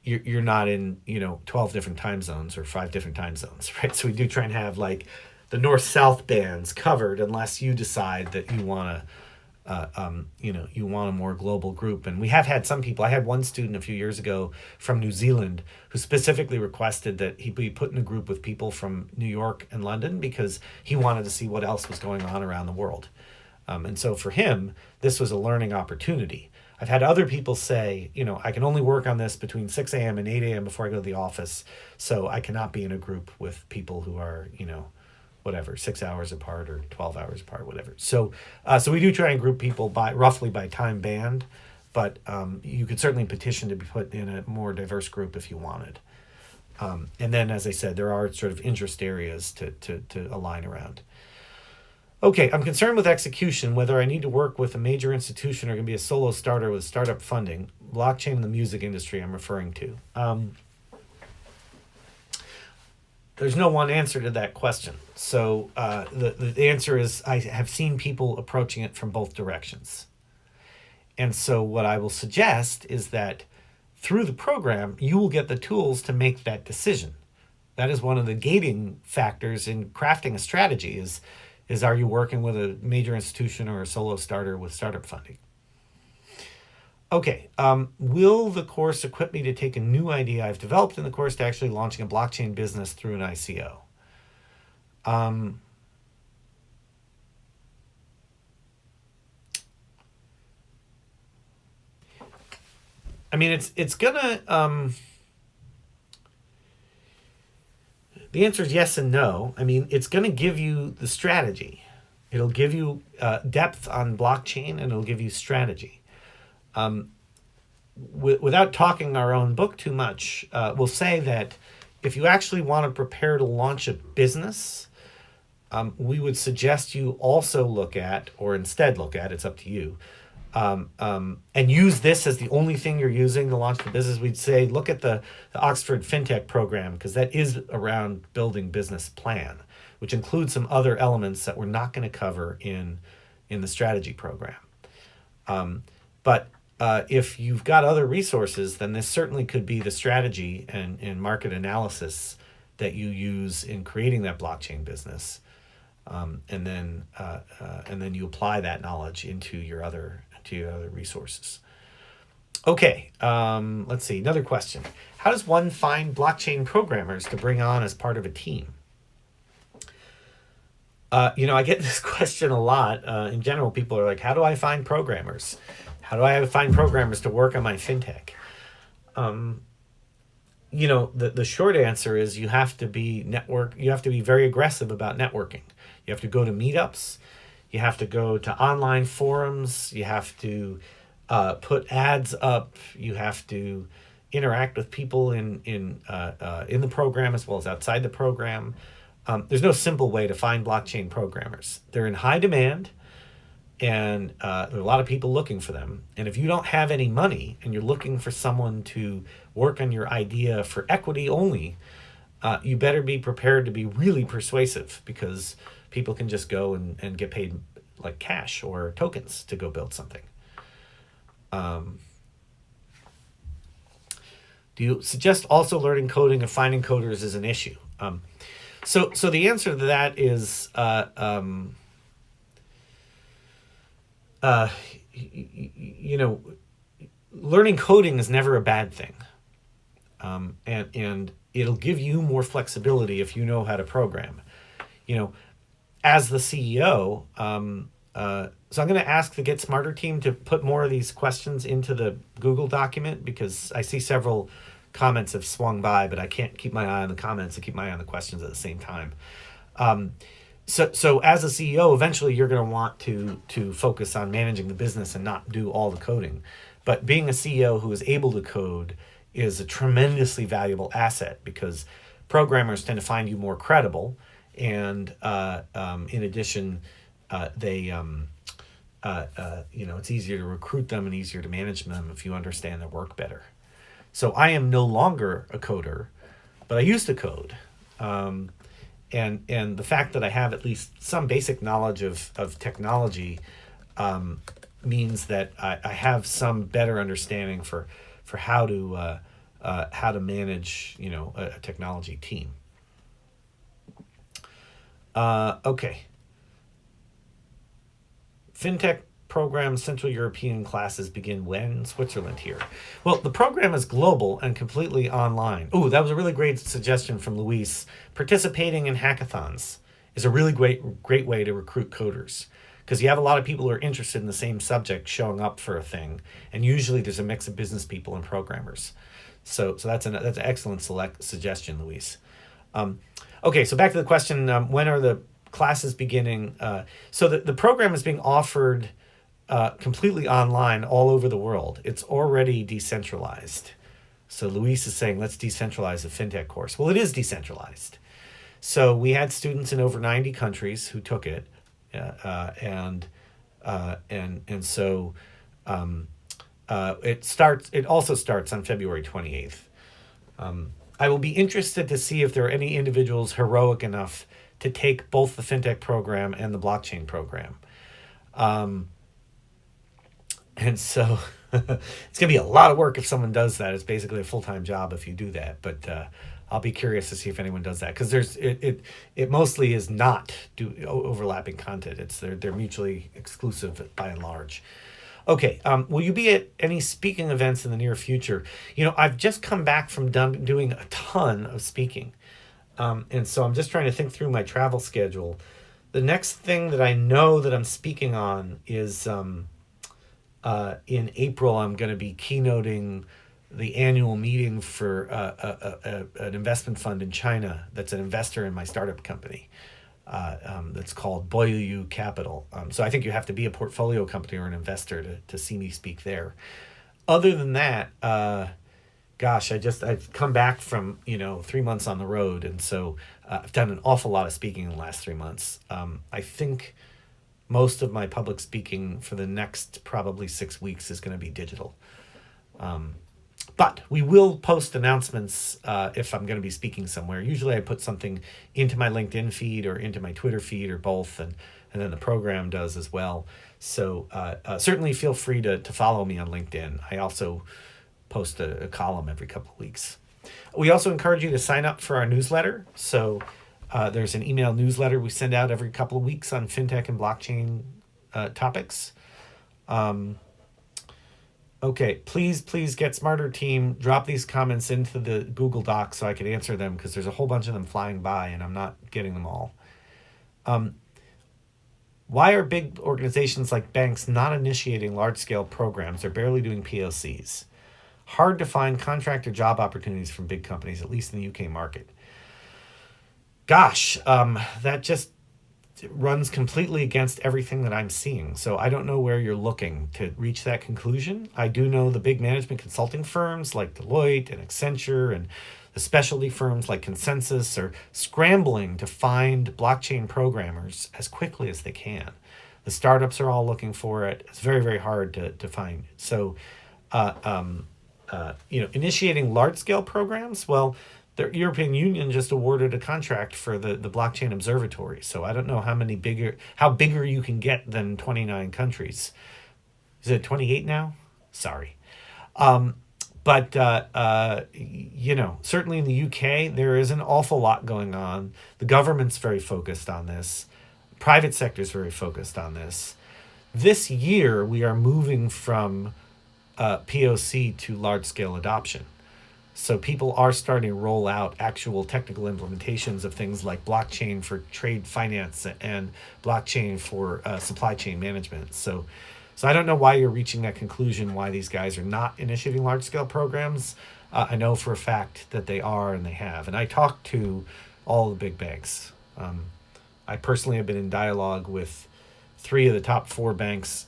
you're not in 12 different time zones or 5 different time zones, right? So we do try and have like the north-south bands covered, unless you decide that you want you want a more global group. And we have had some people. I had one student a few years ago from New Zealand who specifically requested that he be put in a group with people from New York and London because he wanted to see what else was going on around the world. And so for him, this was a learning opportunity. I've had other people say, I can only work on this between 6 a.m. and 8 a.m. before I go to the office, so I cannot be in a group with people who are, whatever, 6 hours apart or 12 hours apart, whatever. So we do try and group people roughly by time band, but you could certainly petition to be put in a more diverse group if you wanted. And then, as I said, there are sort of interest areas to align around. Okay, I'm concerned with execution, whether I need to work with a major institution or going to be a solo starter with startup funding. Blockchain in the music industry I'm referring to. There's no one answer to that question. So the answer is I have seen people approaching it from both directions. And so what I will suggest is that through the program, you will get the tools to make that decision. That is one of the gating factors in crafting a strategy is are you working with a major institution or a solo starter with startup funding? Okay, will the course equip me to take a new idea I've developed in the course to actually launching a blockchain business through an ICO? I mean, it's gonna, the answer is yes and no. I mean, it's gonna give you the strategy. It'll give you depth on blockchain, and it'll give you strategy. Without talking our own book too much, we'll say that if you actually want to prepare to launch a business, we would suggest you also look at, or instead look at, it's up to you, and use this as the only thing you're using to launch the business. We'd say look at the Oxford FinTech program, because that is around building business plan, which includes some other elements that we're not going to cover in the strategy program. But if you've got other resources, then this certainly could be the strategy and market analysis that you use in creating that blockchain business, and then you apply that knowledge into your other resources. Okay, let's see, another question. How does one find blockchain programmers to bring on as part of a team? I get this question a lot. In general, people are like, how do I find programmers? How do I find programmers to work on my fintech? The short answer is you have to be very aggressive about networking. You have to go to meetups. You have to go to online forums. You have to put ads up. You have to interact with people in the program as well as outside the program. There's no simple way to find blockchain programmers. They're in high demand. And there are a lot of people looking for them. And if you don't have any money and you're looking for someone to work on your idea for equity only, you better be prepared to be really persuasive, because people can just go and get paid like cash or tokens to go build something. Do you suggest also learning coding and finding coders is an issue? So the answer to that is, you know, learning coding is never a bad thing, and it'll give you more flexibility if you know how to program. You know, as the CEO, so I'm going to ask the Get Smarter team to put more of these questions into the Google document, because I see several comments have swung by, but I can't keep my eye on the comments and keep my eye on the questions at the same time. So as a CEO, eventually you're going to want to focus on managing the business and not do all the coding. But being a CEO who is able to code is a tremendously valuable asset, because programmers tend to find you more credible, and in addition, they it's easier to recruit them and easier to manage them if you understand their work better. So I am no longer a coder, but I used to code. And the fact that I have at least some basic knowledge of technology means that I have some better understanding for how to manage a technology team. Okay. FinTech program Central European classes begin when? Switzerland here. Well, the program is global and completely online. Ooh, that was a really great suggestion from Luis. Participating in hackathons is a really great way to recruit coders, because you have a lot of people who are interested in the same subject showing up for a thing, and usually there's a mix of business people and programmers. So that's an excellent suggestion, Luis. Okay, so back to the question, when are the classes beginning? So the program is being offered completely online all over the world. It's already decentralized. So Luis is saying, let's decentralize the FinTech course. Well, it is decentralized. So we had students in over 90 countries who took it, and so it also starts on February 28th. I will be interested to see if there are any individuals heroic enough to take both the FinTech program and the blockchain program. And so it's going to be a lot of work if someone does that. It's basically a full-time job if you do that. But I'll be curious to see if anyone does that, because it mostly is not overlapping content. They're mutually exclusive by and large. Okay, will you be at any speaking events in the near future? I've just come back from doing a ton of speaking. And so I'm just trying to think through my travel schedule. The next thing that I know that I'm speaking on is in April, I'm going to be keynoting the annual meeting for an investment fund in China that's an investor in my startup company. That's called Boyu Capital. So I think you have to be a portfolio company or an investor to see me speak there. Other than that, I've come back from 3 months on the road, and so I've done an awful lot of speaking in the last 3 months. I think most of my public speaking for the next probably 6 weeks is going to be digital. But we will post announcements if I'm going to be speaking somewhere. Usually I put something into my LinkedIn feed or into my Twitter feed or both, and then the program does as well. So certainly feel free to follow me on LinkedIn. I also post a column every couple of weeks. We also encourage you to sign up for our newsletter. So there's an email newsletter we send out every couple of weeks on FinTech and blockchain topics. Okay, please Get Smarter team, drop these comments into the Google Doc so I can answer them, because there's a whole bunch of them flying by and I'm not getting them all. Why are big organizations like banks not initiating large-scale programs? They're barely doing POCs. Hard to find contractor job opportunities from big companies, at least in the UK market. Gosh, that just runs completely against everything that I'm seeing. So I don't know where you're looking to reach that conclusion. I do know the big management consulting firms like Deloitte and Accenture and the specialty firms like Consensus are scrambling to find blockchain programmers as quickly as they can. The startups are all looking for it. It's very, very hard to find. So, initiating large scale programs, well, the European Union just awarded a contract for the blockchain observatory. So I don't know how bigger you can get than 29 countries. Is it 28 now? Sorry. But certainly in the UK, there is an awful lot going on. The government's very focused on this. Private sector is very focused on this. This year, we are moving from POC to large-scale adoption. So people are starting to roll out actual technical implementations of things like blockchain for trade finance and blockchain for supply chain management. So I don't know why you're reaching that conclusion, why these guys are not initiating large-scale programs. I know for a fact that they are and they have. And I talked to all the big banks. I personally have been in dialogue with with all three of the top 3 banks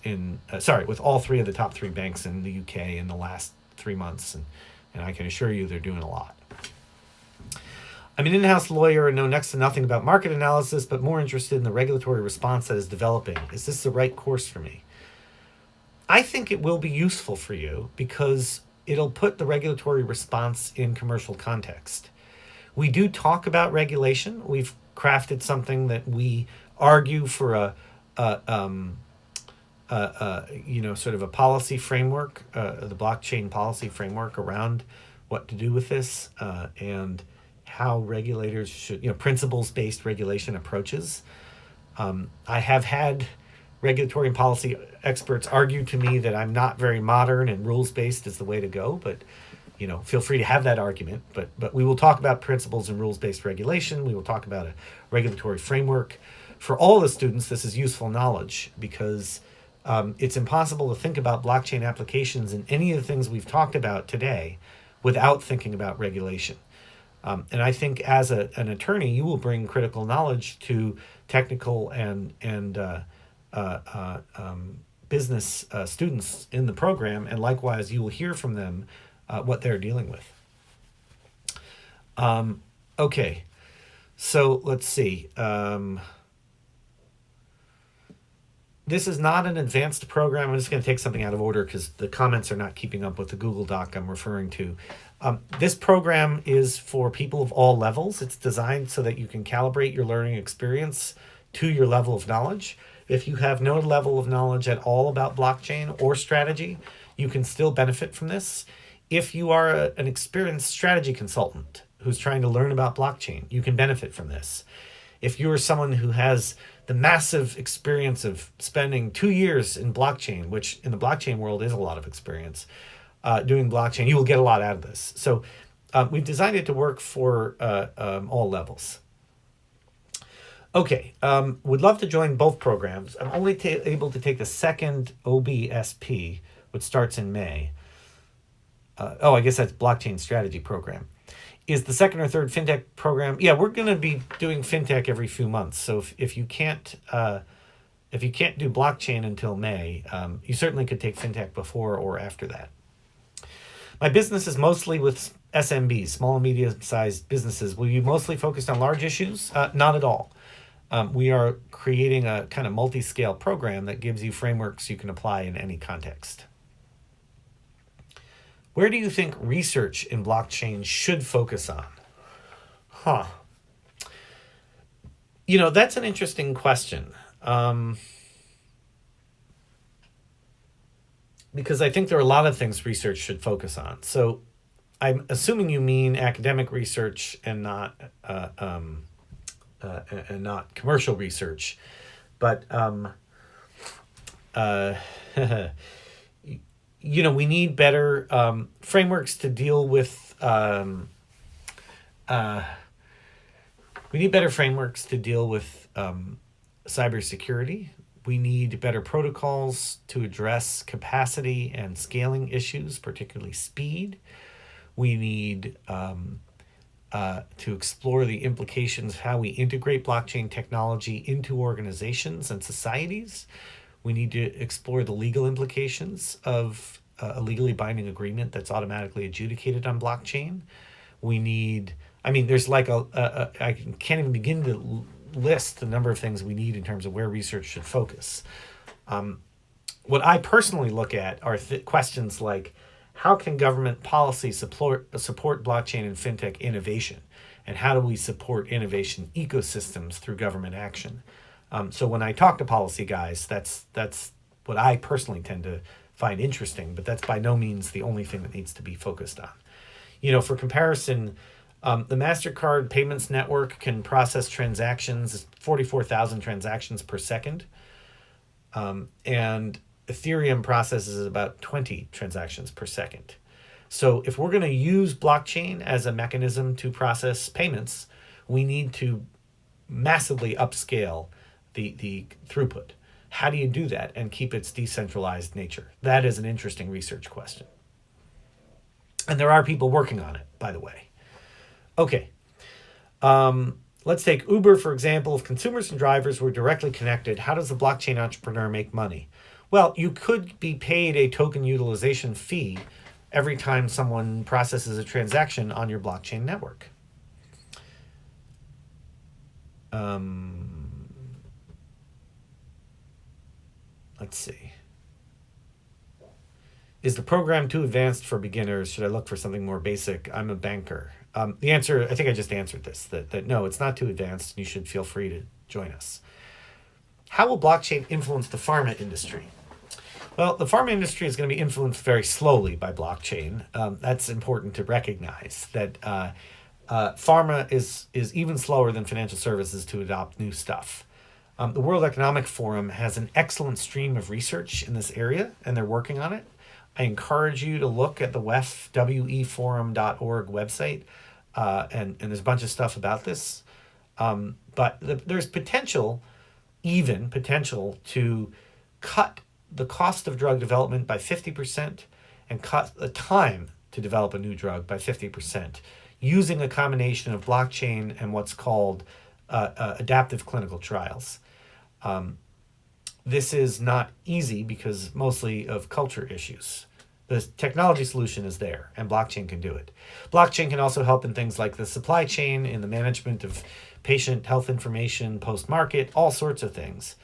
in the UK in the last 3 months. And I can assure you they're doing a lot. I'm an in-house lawyer and know next to nothing about market analysis, but more interested in the regulatory response that is developing. Is this the right course for me? I think it will be useful for you because it'll put the regulatory response in commercial context. We do talk about regulation. We've crafted something that we argue for sort of a policy framework, the blockchain policy framework around what to do with this and how regulators should, principles-based regulation approaches. I have had regulatory and policy experts argue to me that I'm not very modern and rules-based is the way to go, but feel free to have that argument. But we will talk about principles and rules-based regulation. We will talk about a regulatory framework. For all the students, this is useful knowledge because it's impossible to think about blockchain applications in any of the things we've talked about today without thinking about regulation. And I think as an attorney, you will bring critical knowledge to technical and business students in the program, and likewise, you will hear from them what they're dealing with. Okay, so let's see. This is not an advanced program. I'm just going to take something out of order because the comments are not keeping up with the Google Doc I'm referring to. This program is for people of all levels. It's designed so that you can calibrate your learning experience to your level of knowledge. If you have no level of knowledge at all about blockchain or strategy, you can still benefit from this. If you are an experienced strategy consultant who's trying to learn about blockchain, you can benefit from this. If you're someone who has the massive experience of spending 2 years in blockchain, which in the blockchain world is a lot of experience, doing blockchain, you will get a lot out of this. So we've designed it to work for all levels. Okay, would love to join both programs. I'm only able to take the second OBSP, which starts in May. I guess that's Blockchain Strategy Program. Is the second or third FinTech program? Yeah, we're going to be doing FinTech every few months. So if you can't do blockchain until May, you certainly could take FinTech before or after that. My business is mostly with SMBs, small and medium-sized businesses. Will you mostly focus on large issues? Not at all. We are creating a kind of multi-scale program that gives you frameworks you can apply in any context. Where do you think research in blockchain should focus on? That's an interesting question. Because I think there are a lot of things research should focus on. So I'm assuming you mean academic research and not commercial research. But we need better frameworks to deal with. We need better frameworks to deal with cybersecurity. We need better protocols to address capacity and scaling issues, particularly speed. We need to explore the implications of how we integrate blockchain technology into organizations and societies. We need to explore the legal implications of a legally binding agreement that's automatically adjudicated on blockchain. We need, there's like I can't even begin to list the number of things we need in terms of where research should focus. What I personally look at are questions like, how can government policy support blockchain and fintech innovation? And how do we support innovation ecosystems through government action? So when I talk to policy guys, that's what I personally tend to find interesting, but that's by no means the only thing that needs to be focused on. For comparison, the MasterCard payments network can process transactions, 44,000 transactions per second. And Ethereum processes about 20 transactions per second. So if we're going to use blockchain as a mechanism to process payments, we need to massively upscale the throughput. How do you do that and keep its decentralized nature? That is an interesting research question. And there are people working on it, by the way. Okay. Let's take Uber, for example. If consumers and drivers were directly connected, how does the blockchain entrepreneur make money? Well, you could be paid a token utilization fee every time someone processes a transaction on your blockchain network. Let's see. Is the program too advanced for beginners? Should I look for something more basic? I'm a banker. The answer, I think I just answered this, that no, it's not too advanced. You should feel free to join us. How will blockchain influence the pharma industry? Well, the pharma industry is going to be influenced very slowly by blockchain. That's important to recognize, that pharma is even slower than financial services to adopt new stuff. The World Economic Forum has an excellent stream of research in this area, and they're working on it. I encourage you to look at the weforum.org website, and there's a bunch of stuff about this. But there's potential to cut the cost of drug development by 50% and cut the time to develop a new drug by 50% using a combination of blockchain and what's called adaptive clinical trials. This is not easy because mostly of culture issues. The technology solution is there, and blockchain can do it. Blockchain can also help in things like the supply chain, in the management of patient health information, post-market, all sorts of things.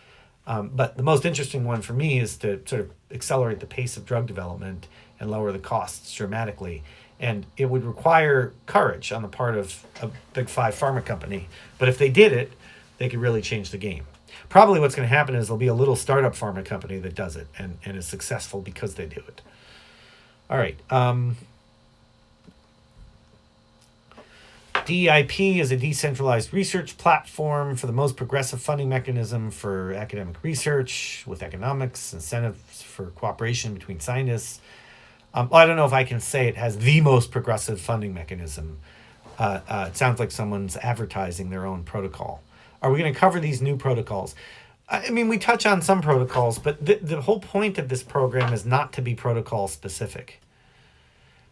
But the most interesting one for me is to sort of accelerate the pace of drug development and lower the costs dramatically. And it would require courage on the part of a big five pharma company. But if they did it, they could really change the game. Probably what's going to happen is there'll be a little startup pharma company that does it and is successful because they do it. All right. DEIP is a decentralized research platform for the most progressive funding mechanism for academic research with economics, incentives for cooperation between scientists. Well, I don't know if I can say it has the most progressive funding mechanism. It sounds like someone's advertising their own protocol. Are we going to cover these new protocols? I mean, we touch on some protocols, but the whole point of this program is not to be protocol specific.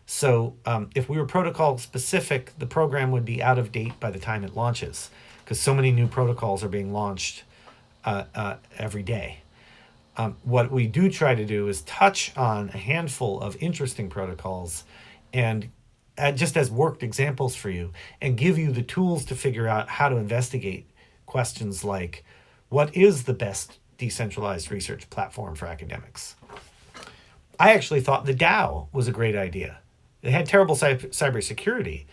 So if we were protocol specific, the program would be out of date by the time it launches, because so many new protocols are being launched every day. What we do try to do is touch on a handful of interesting protocols and just as worked examples for you, and give you the tools to figure out how to investigate questions like, what is the best decentralized research platform for academics? I actually thought the DAO was a great idea. They had terrible cybersecurity,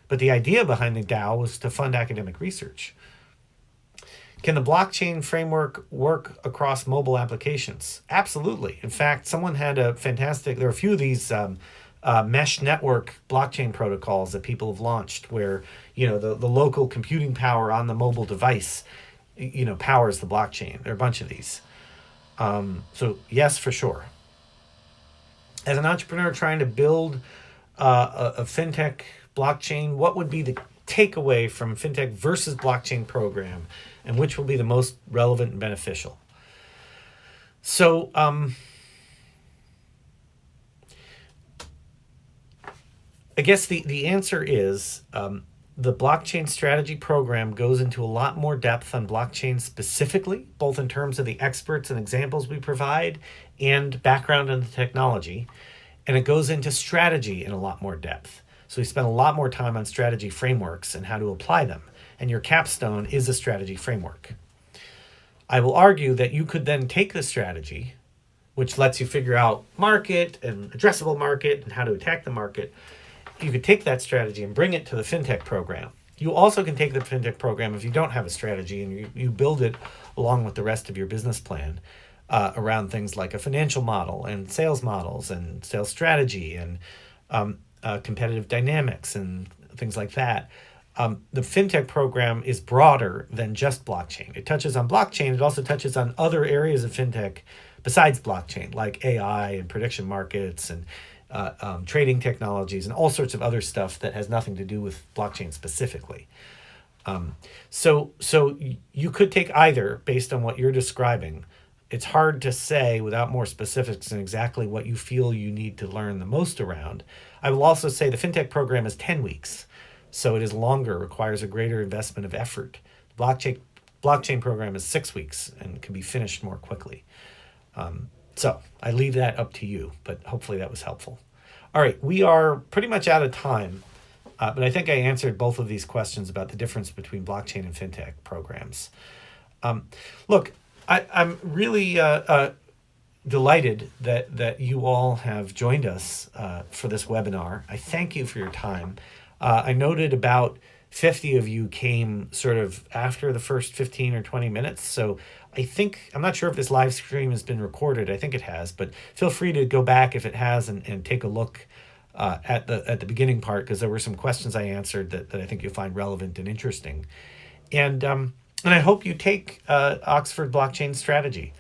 but the idea behind the DAO was to fund academic research. Can the blockchain framework work across mobile applications? Absolutely. In fact, someone had there are a few of these mesh network blockchain protocols that people have launched where, the local computing power on the mobile device, powers the blockchain. There are a bunch of these. So yes, for sure. As an entrepreneur trying to build a fintech blockchain, what would be the takeaway from fintech versus blockchain program, and which will be the most relevant and beneficial? So I guess the answer is the blockchain strategy program goes into a lot more depth on blockchain specifically, both in terms of the experts and examples we provide and background in the technology. And it goes into strategy in a lot more depth. So we spend a lot more time on strategy frameworks and how to apply them. and your capstone is a strategy framework. I will argue that you could then take the strategy, which lets you figure out market and addressable market and how to attack the market. You could take that strategy and bring it to the fintech program. You also can take the fintech program if you don't have a strategy and you build it along with the rest of your business plan around things like a financial model and sales models and sales strategy and competitive dynamics and things like that. The fintech program is broader than just blockchain. It touches on blockchain. It also touches on other areas of fintech besides blockchain, like AI and prediction markets and trading technologies and all sorts of other stuff that has nothing to do with blockchain specifically. So you could take either based on what you're describing. It's hard to say without more specifics and exactly what you feel you need to learn the most around. I will also say the fintech program is 10 weeks. So it is longer, requires a greater investment of effort. The blockchain program is 6 weeks and can be finished more quickly. So I leave that up to you, but hopefully that was helpful. All right, we are pretty much out of time, but I think I answered both of these questions about the difference between blockchain and fintech programs. Look, I'm really delighted that you all have joined us for this webinar. I thank you for your time. I noted about 50 of you came sort of after the first 15 or 20 minutes. So I'm not sure if this live stream has been recorded. I think it has, but feel free to go back if it has and take a look at the beginning part, because there were some questions I answered that I think you'll find relevant and interesting. And I hope you take Oxford Blockchain Strategy.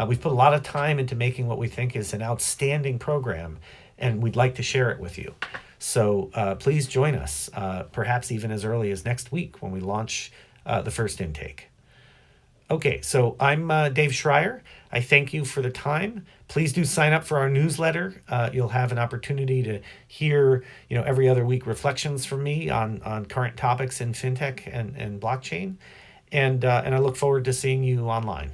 We've put a lot of time into making what we think is an outstanding program, and we'd like to share it with you. So please join us, perhaps even as early as next week when we launch the first intake. Okay, so I'm Dave Shrier. I thank you for the time. Please do sign up for our newsletter. You'll have an opportunity to hear, every other week reflections from me on current topics in fintech and blockchain. And I look forward to seeing you online.